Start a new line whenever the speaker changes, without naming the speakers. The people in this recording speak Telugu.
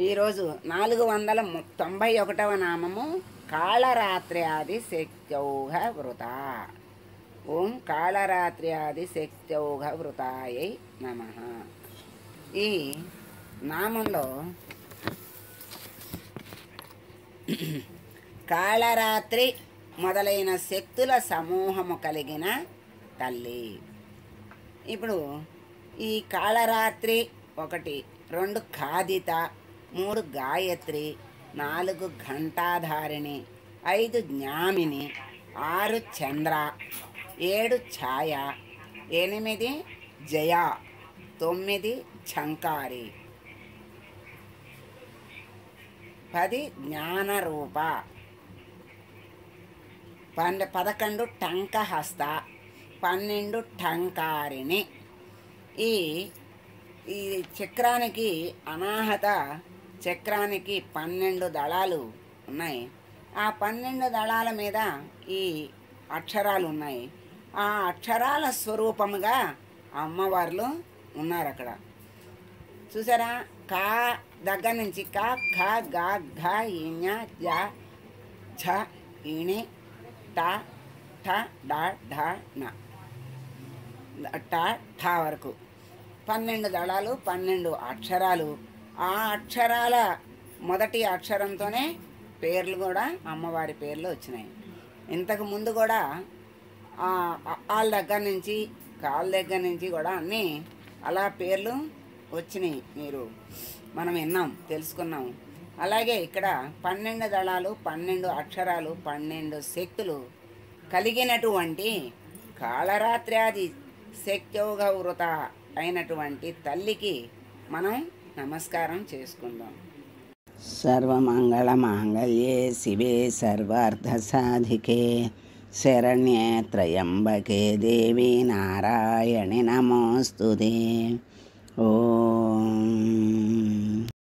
ఈరోజు 491వ నామము కాళరాత్రి ఆది శక్త్యౌఘ వృత. ఓం కాళరాత్రి ఆది శక్త్యౌఘ వృతాయై నమః. ఈ నామంలో కాళరాత్రి మొదలైన శక్తుల సమూహము కలిగిన తల్లి. ఇప్పుడు ఈ కాళరాత్రి 1, 2 ఖాదిత, 3 గాయత్రి, 4 ఘంటాధారిణి, 5 జ్ఞామిని, 6 చంద్ర, 7 ఛాయ, 8 జయ, 9 ఝంకారి, 10 జ్ఞానరూప, 11 టంకహస్త, 12 టంకారిణి. ఈ చక్రానికి అనాహత చక్రానికి 12 దళాలు ఉన్నాయి. ఆ 12 దళాల మీద ఈ అక్షరాలు ఉన్నాయి. ఆ అక్షరాల స్వరూపముగా అమ్మవార్లు ఉన్నారు అక్కడ. చూసారా? కా దగ్గర నుంచి కా, ఖ, గా, ఘ, ఇఞ, జ, ఝ, ఇణి, ట, ఠ, డ, ఢ, న, ట, ఠ వరకు 12 దళాలు, 12 అక్షరాలు. ఆ అక్షరాల మొదటి అక్షరంతోనే పేర్లు కూడా అమ్మవారి పేర్లు వచ్చినాయి. ఇంతకు ముందు కూడా వాళ్ళ దగ్గర నుంచి కాళ్ళ దగ్గర నుంచి కూడా అన్నీ అలా పేర్లు వచ్చినాయి. మనం విన్నాం, తెలుసుకున్నాం. అలాగే ఇక్కడ 12 దళాలు, 12 అక్షరాలు, 12 శక్తులు కలిగినటువంటి కాళరాత్రి ఆది శక్త్యౌఘ వృత అయినటువంటి తల్లికి మనం నమస్కారం చేసుకుందాం. సర్వమంగళ మాంగళ్యే శివే సర్వార్థ సాధికే శరణ్యే త్రయంబకే దేవి నారాయణి నమోస్తుతే. ఓం